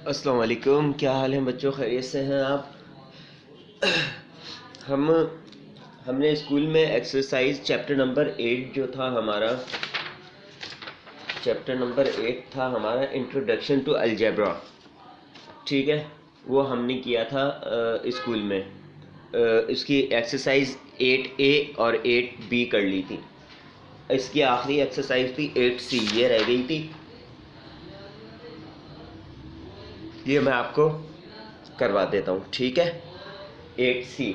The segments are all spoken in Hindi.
अस्सलाम वालेकुम। क्या हाल है बच्चों, खैरियत से हैं आप? हम हमने स्कूल में एक्सरसाइज चैप्टर नंबर 8 जो था हमारा, चैप्टर नंबर 8 था हमारा इंट्रोडक्शन टू अलजेब्रा। ठीक है, वो हमने किया था स्कूल में। इसकी एक्सरसाइज 8A और 8B कर ली थी। इसकी आखिरी एक्सरसाइज थी 8C, ये रह गई थी। ये मैं आपको करवा देता हूँ, ठीक है। 8C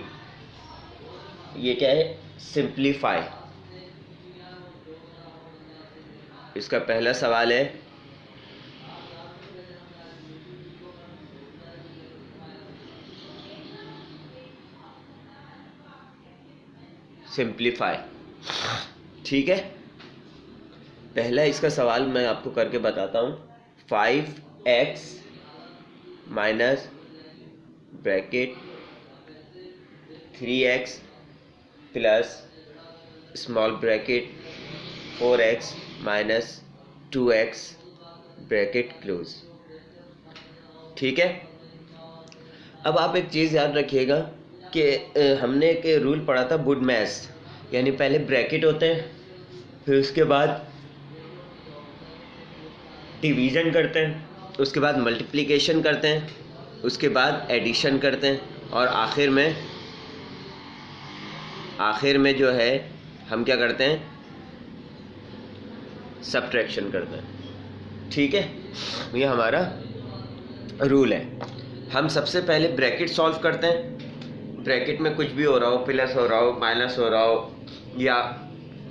ये क्या है? सिंप्लीफाई। इसका पहला सवाल है, सिंप्लीफाई। ठीक है, पहला इसका सवाल मैं आपको करके बताता हूँ। 5x minus bracket 3x plus small bracket 4x minus 2x bracket close. ठीक है, अब आप एक चीज़ याद रखिएगा कि हमने एक रूल पढ़ा था वुड मैथ्स, यानी पहले ब्रैकेट होते हैं, फिर उसके बाद डिवीज़न करते हैं, उसके बाद मल्टीप्लिकेशन करते हैं, उसके बाद एडिशन करते हैं, और आखिर में जो है हम क्या करते हैं? सब्ट्रैक्शन करते हैं। ठीक है, ये हमारा रूल है। हम सबसे पहले ब्रैकेट सॉल्व करते हैं। ब्रैकेट में कुछ भी हो रहा हो, प्लस हो रहा हो, माइनस हो रहा हो, या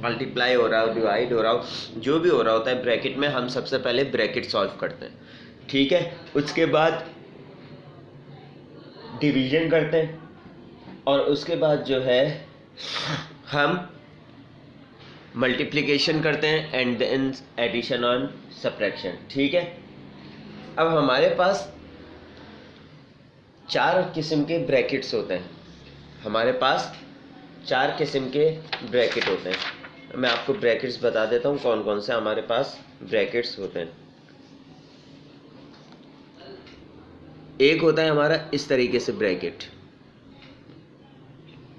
मल्टीप्लाई हो रहा हो, डिवाइड हो रहा हो, जो भी हो रहा होता है ब्रैकेट में, हम सबसे पहले ब्रैकेट सॉल्व करते हैं। ठीक है, उसके बाद डिवीजन करते हैं, और उसके बाद जो है हम मल्टीप्लिकेशन करते हैं, and then addition on subtraction. ठीक है, अब हमारे पास 4 किस्म के ब्रैकेट्स होते हैं। हमारे पास 4 किस्म के ब्रैकेट होते हैं। मैं आपको ब्रैकेट्स बता देता हूँ कौन कौन से हमारे पास ब्रैकेट्स होते हैं। एक होता है हमारा इस तरीके से ब्रैकेट,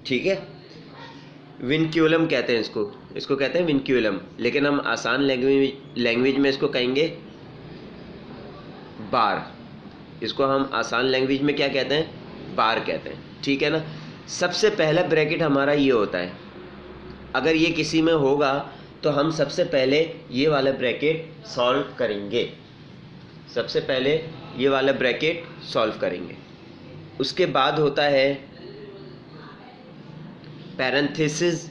ठीक है, विनक्यूलम कहते हैं इसको कहते हैं विनक्यूलम, लेकिन हम आसान लैंग्वेज में इसको कहेंगे बार। इसको हम आसान लैंग्वेज में क्या कहते हैं? बार कहते हैं। ठीक है ना। सबसे पहला ब्रैकेट हमारा ये होता है। अगर ये किसी में होगा तो हम सबसे पहले ये वाला ब्रैकेट सॉल्व करेंगे। सबसे पहले ये वाला ब्रैकेट सॉल्व करेंगे। उसके बाद होता है पैरेंथेसिस,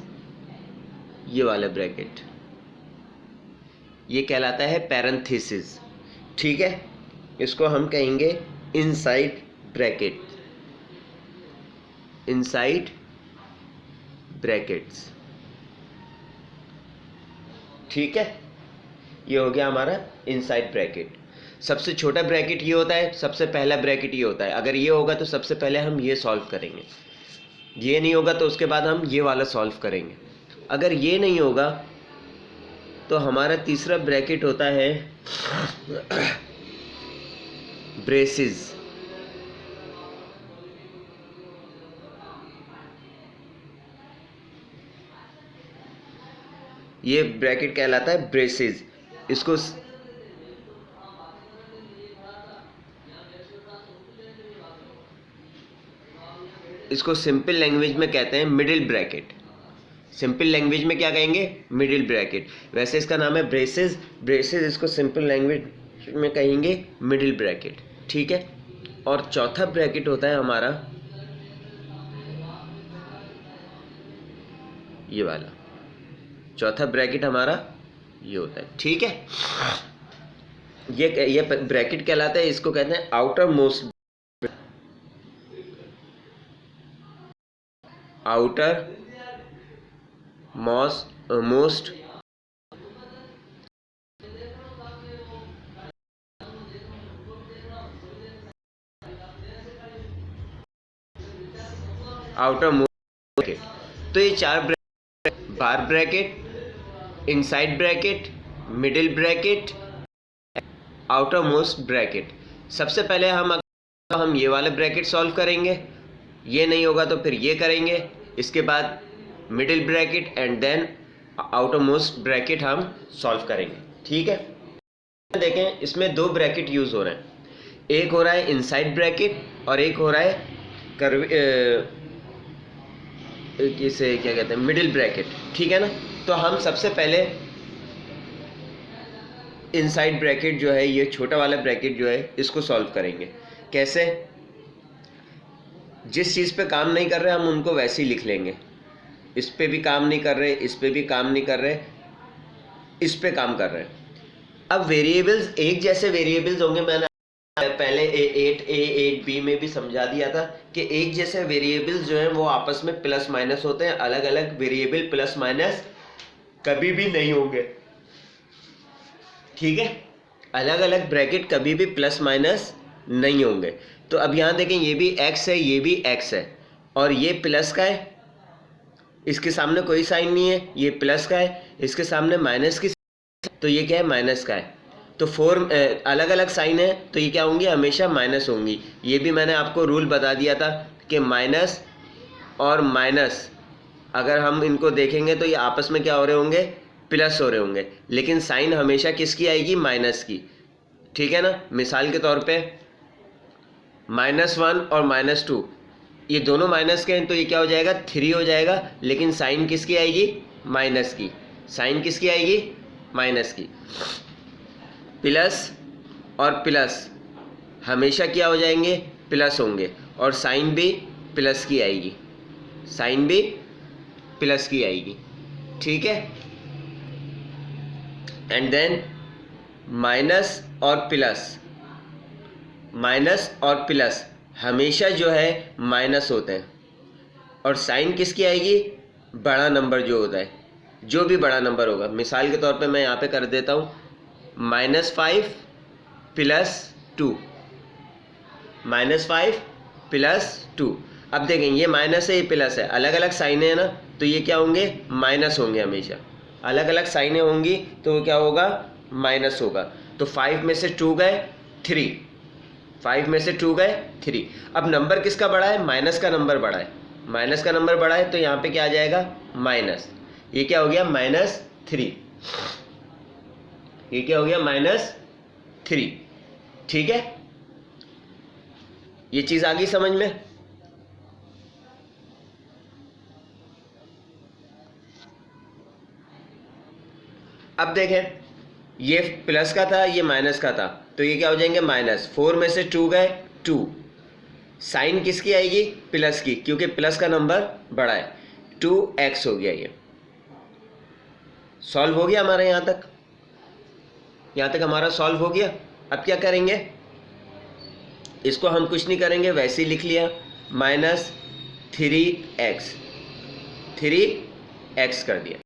ये वाला ब्रैकेट, ये कहलाता है पैरेंथेसिस। ठीक है, इसको हम कहेंगे इनसाइड ब्रैकेट, इनसाइड ब्रैकेट्स। ठीक है, ये हो गया हमारा इनसाइड ब्रैकेट। सबसे छोटा ब्रैकेट ये होता है, सबसे पहला ब्रैकेट ये होता है। अगर ये होगा तो सबसे पहले हम ये सॉल्व करेंगे, ये नहीं होगा तो उसके बाद हम ये वाला सॉल्व करेंगे। अगर ये नहीं होगा तो हमारा तीसरा ब्रैकेट होता है ब्रेसेस। ये ब्रैकेट कहलाता है ब्रेसेस। इसको सिंपल लैंग्वेज में कहते हैं मिडिल ब्रैकेट। सिंपल लैंग्वेज में क्या कहेंगे? Middle bracket. वैसे इसका नाम है ब्रेसेस, इसको सिंपल लैंग्वेज में कहेंगे मिडिल ब्रैकेट। ठीक है, और चौथा ब्रैकेट होता है हमारा ये वाला। चौथा ब्रैकेट हमारा ये होता है। ठीक है, ये ब्रैकेट कहलाता है, इसको कहते हैं outer most most outer most bracket. तो ये 4 bracket, bar bracket, inside bracket, middle bracket, outer most bracket, सबसे पहले हम ये वाले ब्रैकेट सॉल्व करेंगे, ये नहीं होगा तो फिर ये करेंगे, इसके बाद middle bracket and then outer most bracket हम सॉल्व करेंगे। ठीक है, देखें इसमें दो ब्रैकेट यूज़ हो रहे हैं, एक हो रहा है इनसाइड ब्रैकेट और एक हो रहा है इसे क्या कहते हैं, मिडिल ब्रैकेट। ठीक है ना, तो हम सबसे पहले इनसाइड ब्रैकेट जो है, ये छोटा वाला ब्रैकेट जो है, इसको सॉल्व करेंगे। कैसे? जिस चीज़ पे काम नहीं कर रहे हम उनको वैसे ही लिख लेंगे। इस पे भी काम नहीं कर रहे, इस पे भी काम नहीं कर रहे, इस पे काम कर रहे हैं। अब वेरिएबल्स एक जैसे वेरिएबल्स होंगे, मैंने पहले 8a 8b में भी समझा दिया था कि एक जैसे वेरिएबल्स जो हैं वो आपस में प्लस माइनस होते हैं, अलग अलग वेरिएबल प्लस माइनस कभी भी नहीं होंगे। ठीक है, अलग अलग ब्रैकेट कभी भी प्लस माइनस नहीं होंगे। तो अब यहाँ देखें, ये भी x है, ये भी x है, और ये प्लस का है, इसके सामने कोई साइन नहीं है, ये प्लस का है, इसके सामने माइनस की, तो ये क्या है, माइनस का है। तो अलग अलग साइन है तो ये क्या होंगी, हमेशा माइनस होंगी। ये भी मैंने आपको रूल बता दिया था कि माइनस और माइनस अगर हम इनको देखेंगे तो ये आपस में क्या हो रहे होंगे, प्लस हो रहे होंगे, लेकिन साइन हमेशा किसकी आएगी, माइनस की। ठीक है ना, मिसाल के तौर पे -1 और -2 ये दोनों माइनस के हैं तो ये क्या हो जाएगा, 3 हो जाएगा, लेकिन साइन किसकी आएगी, माइनस की। साइन किसकी आएगी, माइनस की। प्लस और प्लस हमेशा क्या हो जाएंगे, प्लस होंगे, और साइन भी प्लस की आएगी, साइन भी प्लस की आएगी। ठीक है, एंड देन माइनस और प्लस हमेशा जो है माइनस होते हैं, और साइन किसकी आएगी, बड़ा नंबर जो होता है, जो भी बड़ा नंबर होगा। मिसाल के तौर पे मैं यहाँ पे कर देता हूँ -5 + 2, -5 + 2। अब देखें ये माइनस है, ये प्लस है, अलग अलग साइनें हैं ना, तो ये क्या होंगे, माइनस होंगे। हमेशा अलग अलग साइनें होंगी तो वो क्या होगा, माइनस होगा। तो 5 में से 2 गए 3, 5 में से 2 गए 3। अब नंबर किसका बड़ा है, माइनस का नंबर बड़ा है, माइनस का नंबर बड़ा है, तो यहाँ पे क्या आ जाएगा, माइनस। ये क्या हो गया, -3। ये क्या हो गया, -3। ठीक है, ये चीज आ गई समझ में। अब देखें, ये प्लस का था, ये माइनस का था, तो ये क्या हो जाएंगे, -4 में से 2 गए 2। साइन किसकी आएगी, प्लस की, क्योंकि प्लस का नंबर बड़ा है, 2x हो गया। ये सॉल्व हो गया हमारा, यहाँ तक हमारा सॉल्व हो गया। अब क्या करेंगे, इसको हम कुछ नहीं करेंगे, वैसे ही लिख लिया, -3x कर दिया।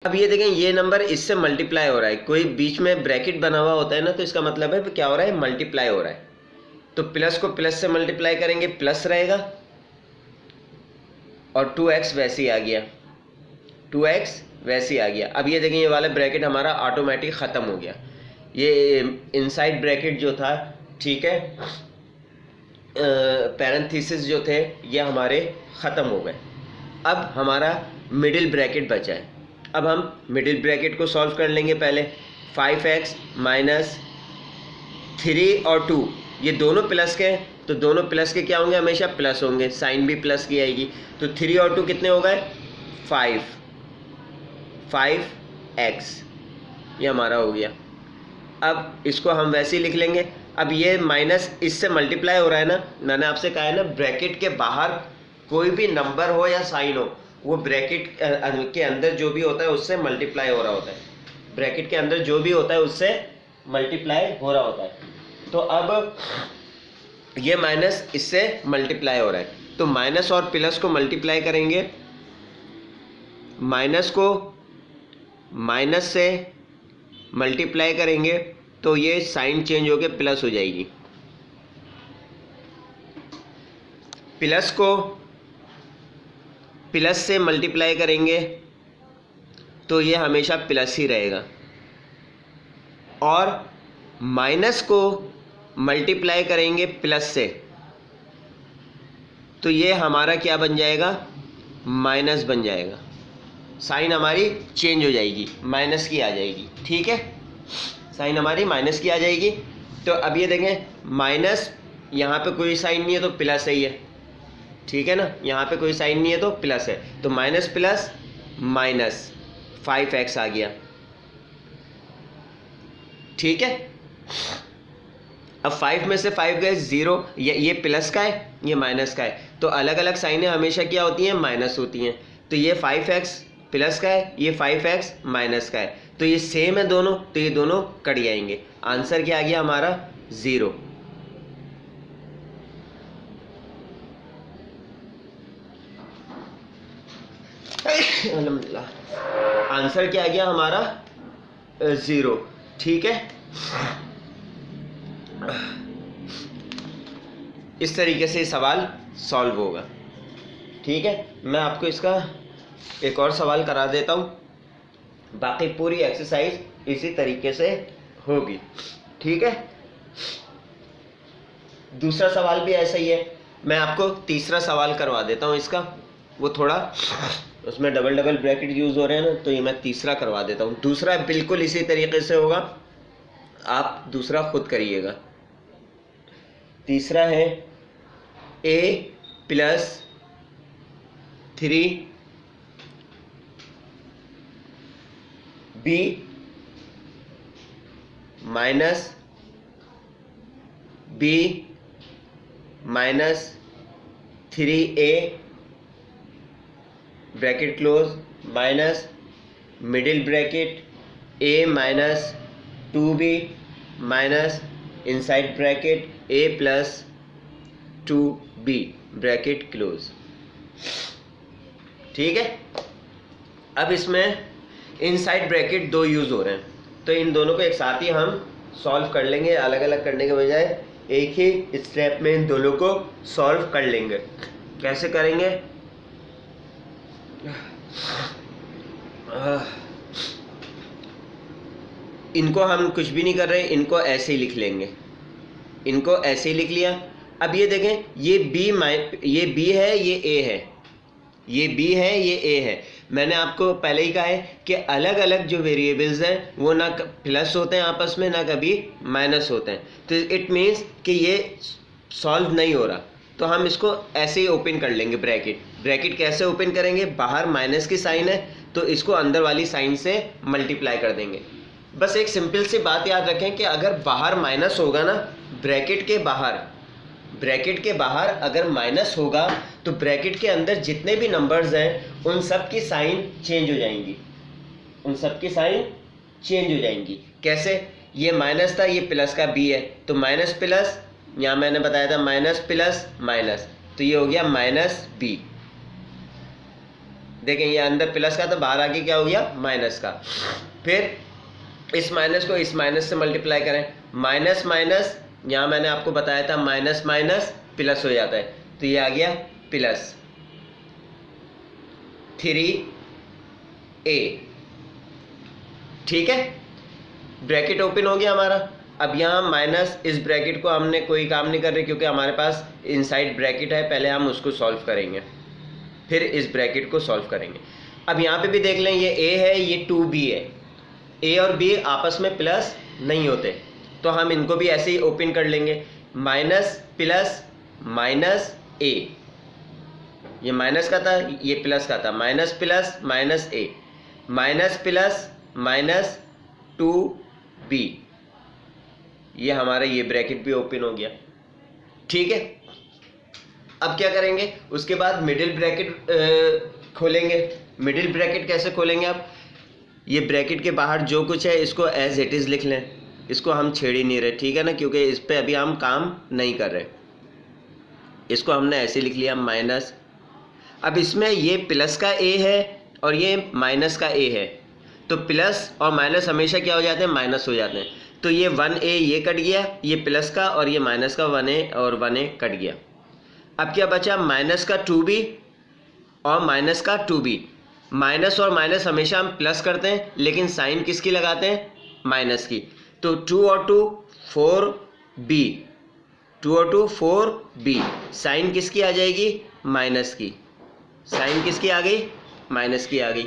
अब ये देखें, ये नंबर इससे मल्टीप्लाई हो रहा है, कोई बीच में ब्रैकेट बना हुआ होता है ना, तो इसका मतलब है क्या हो रहा है, मल्टीप्लाई हो रहा है। तो प्लस को प्लस से मल्टीप्लाई करेंगे, प्लस रहेगा, और 2x वैसे ही आ गया, 2x वैसे ही आ गया। अब ये देखें, ये वाला ब्रैकेट हमारा ऑटोमेटिक ख़त्म हो गया, ये इनसाइड ब्रैकेट जो था, ठीक है, पैरेंथेसिस जो थे ये हमारे ख़त्म हो गए। अब हमारा मिडिल ब्रैकेट बचा है। अब हम मिडिल ब्रैकेट को सॉल्व कर लेंगे। पहले 5x - 3 और 2 ये दोनों प्लस के हैं, तो दोनों प्लस के क्या होंगे, हमेशा प्लस होंगे, साइन भी प्लस की आएगी। तो 3 और 2 कितने हो गए, 5x ये हमारा हो गया। अब इसको हम वैसे ही लिख लेंगे। अब ये माइनस इससे मल्टीप्लाई हो रहा है ना, मैंने आपसे कहा है ना, ब्रैकेट के बाहर कोई भी नंबर हो या साइन हो, वो ब्रैकेट के अंदर जो भी होता है उससे मल्टीप्लाई हो रहा होता है, ब्रैकेट के अंदर जो भी होता है उससे मल्टीप्लाई हो रहा होता है। तो अब ये माइनस इससे मल्टीप्लाई हो रहा है, तो माइनस और प्लस को मल्टीप्लाई करेंगे, माइनस को माइनस से मल्टीप्लाई करेंगे तो ये साइन चेंज होके प्लस हो जाएगी, प्लस को प्लस से मल्टीप्लाई करेंगे तो ये हमेशा प्लस ही रहेगा, और माइनस को मल्टीप्लाई करेंगे प्लस से तो ये हमारा क्या बन जाएगा, माइनस बन जाएगा। साइन हमारी चेंज हो जाएगी, माइनस की आ जाएगी। ठीक है, साइन हमारी माइनस की आ जाएगी। तो अब ये देखें, माइनस यहाँ पे कोई साइन नहीं है तो प्लस ही है। ठीक है ना, यहाँ पे कोई साइन नहीं है तो प्लस है, तो माइनस प्लस माइनस 5x आ गया। ठीक है, अब 5 में से 5 गए 0, ये प्लस का है, ये माइनस का है, तो अलग अलग साइनें हमेशा क्या होती हैं, माइनस होती हैं। तो ये 5x प्लस का है, ये 5x माइनस का है, तो ये सेम है दोनों, तो ये दोनों कट जाएंगे। आंसर क्या आ गया हमारा, 0। अल्हम्दुलिल्लाह, आंसर क्या आ गया हमारा, 0। ठीक है, इस तरीके से सवाल सॉल्व होगा। ठीक है, मैं आपको इसका एक और सवाल करा देता हूँ, बाकी पूरी एक्सरसाइज इसी तरीके से होगी। ठीक है, दूसरा सवाल भी ऐसा ही है। मैं आपको तीसरा सवाल करवा देता हूँ इसका, वो थोड़ा उसमें डबल डबल ब्रैकेट यूज़ हो रहे हैं ना, तो ये मैं तीसरा करवा देता हूँ। दूसरा बिल्कुल इसी तरीके से होगा, आप दूसरा खुद करिएगा। तीसरा है a plus 3b minus b minus 3a bracket close minus middle bracket a minus 2b minus inside bracket a plus 2b bracket close. ठीक है, अब इसमें इनसाइड ब्रैकेट 2 यूज़ हो रहे हैं, तो इन दोनों को एक साथ ही हम सॉल्व कर लेंगे, अलग अलग करने के बजाय एक ही स्टेप में इन दोनों को सॉल्व कर लेंगे। कैसे करेंगे, इनको हम कुछ भी नहीं कर रहे, इनको ऐसे ही लिख लेंगे, इनको ऐसे ही लिख लिया। अब ये देखें, ये b है, ये a है, ये b है, ये a है। मैंने आपको पहले ही कहा है कि अलग अलग जो वेरिएबल्स हैं वो ना प्लस होते हैं आपस में, ना कभी माइनस होते हैं, तो इट मीन्स कि ये सॉल्व नहीं हो रहा। तो हम इसको ऐसे ही ओपन कर लेंगे ब्रैकेट। ब्रैकेट कैसे ओपन करेंगे, बाहर माइनस की साइन है तो इसको अंदर वाली साइन से मल्टीप्लाई कर देंगे। बस एक सिंपल सी बात याद रखें कि अगर बाहर माइनस होगा ना, ब्रैकेट के बाहर अगर माइनस होगा तो ब्रैकेट के अंदर जितने भी नंबर्स हैं उन सब की साइन चेंज हो जाएंगी, उन सब की साइन चेंज हो जाएंगी। कैसे, ये माइनस था, ये प्लस का b है, तो माइनस प्लस, यहाँ मैंने बताया था माइनस प्लस माइनस, तो ये हो गया माइनस b। देखें, ये अंदर प्लस का, तो बाहर आके क्या हो गया, माइनस का। फिर इस माइनस को इस माइनस से मल्टीप्लाई करें, माइनस माइनस, यहाँ मैंने आपको बताया था माइनस माइनस प्लस हो जाता है, तो ये आ गया प्लस 3a। ठीक है, ब्रैकेट ओपन हो गया हमारा। अब यहाँ माइनस, इस ब्रैकेट को हमने कोई काम नहीं कर रहे क्योंकि हमारे पास इनसाइड ब्रैकेट है, पहले हम उसको सॉल्व करेंगे, फिर इस ब्रैकेट को सॉल्व करेंगे। अब यहाँ पे भी देख लें, ये a है, ये 2b है, a और b आपस में प्लस नहीं होते, तो हम इनको भी ऐसे ही ओपन कर लेंगे। माइनस प्लस माइनस a, ये माइनस का था, ये प्लस का था, minus plus minus a, minus plus minus 2b, ये हमारा ये ब्रैकेट भी ओपन हो गया। ठीक है, अब क्या करेंगे, उसके बाद मिडिल ब्रैकेट खोलेंगे। मिडिल ब्रैकेट कैसे खोलेंगे, आप ये ब्रैकेट के बाहर जो कुछ है इसको एज इट इज़ लिख लें, इसको हम छेड़ ही नहीं रहे, ठीक है ना, क्योंकि इस पे अभी हम काम नहीं कर रहे। इसको हमने ऐसे लिख लिया माइनस। अब इसमें ये प्लस का a है और ये माइनस का a है, तो प्लस और माइनस हमेशा क्या हो जाते हैं, माइनस हो जाते हैं। तो ये 1a ये कट गया, ये प्लस का और ये माइनस का 1a और 1a कट गया। अब क्या बचा, माइनस का 2b और माइनस का 2b। माइनस और माइनस हमेशा हम प्लस करते हैं, लेकिन साइन किसकी लगाते हैं, माइनस की। तो 2 और 2 4b 2 और 2 4b, साइन किसकी आ जाएगी, माइनस की, साइन किसकी आ गई, माइनस की आ गई।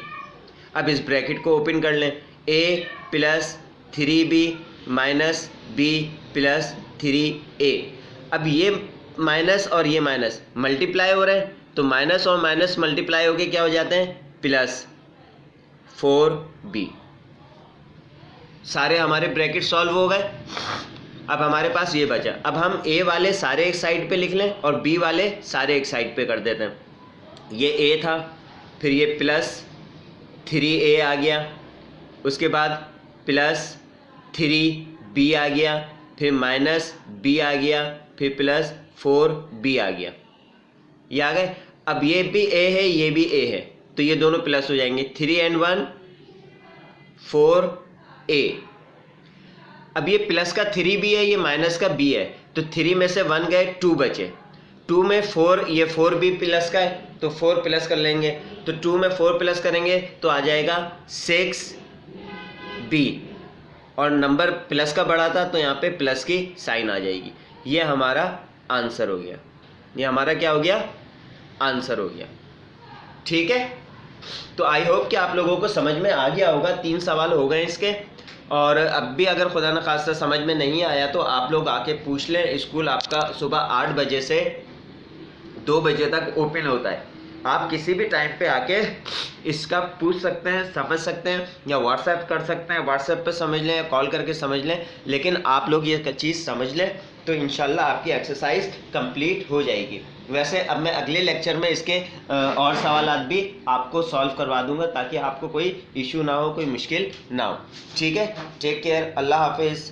अब इस ब्रैकेट को ओपन कर लें, a plus 3b minus b plus 3a। अब ये माइनस और ये माइनस मल्टीप्लाई हो रहे हैं, तो माइनस और माइनस मल्टीप्लाई होके क्या हो जाते हैं, प्लस 4b। सारे हमारे ब्रैकेट सॉल्व हो गए। अब हमारे पास ये बचा, अब हम a वाले सारे एक साइड पे लिख लें और b वाले सारे एक साइड पे कर देते हैं। ये a था, फिर ये प्लस 3a आ गया, उसके बाद प्लस 3b आ गया, फिर माइनस b आ गया, फिर प्लस 4b आ गया। ये आ गए। अब ये भी a है, ये भी a है, तो ये दोनों प्लस हो जाएंगे, 3 and 1 4a। अब ये प्लस का 3 भी है, ये माइनस का b है, तो 3 में से 1 गए, 2 बचे, 2 में 4, ये 4 भी प्लस का है तो 4 प्लस कर लेंगे, तो 2 में 4 प्लस करेंगे तो आ जाएगा 6b, और नंबर प्लस का बड़ा था तो यहाँ पे प्लस की साइन आ जाएगी। ये हमारा आंसर हो गया, ये हमारा क्या हो गया, आंसर हो गया। ठीक है, तो आई होप कि आप लोगों को समझ में आ गया होगा। 3 सवाल हो गए इसके, और अब भी अगर खुदा न खास्ता समझ में नहीं आया तो आप लोग आके पूछ लें। स्कूल आपका सुबह 8 बजे से 2 बजे तक ओपन होता है, आप किसी भी टाइम पे आके इसका पूछ सकते हैं, समझ सकते हैं, या व्हाट्सएप कर सकते हैं, व्हाट्सएप पे समझ लें या कॉल करके समझ लें। लेकिन आप लोग ये चीज़ समझ लें तो इंशाल्लाह आपकी एक्सरसाइज कंप्लीट हो जाएगी। वैसे अब मैं अगले लेक्चर में इसके और सवालात भी आपको सॉल्व करवा दूंगा, ताकि आपको कोई इशू ना हो, कोई मुश्किल ना हो। ठीक है, टेक केयर, अल्लाह हाफिज़।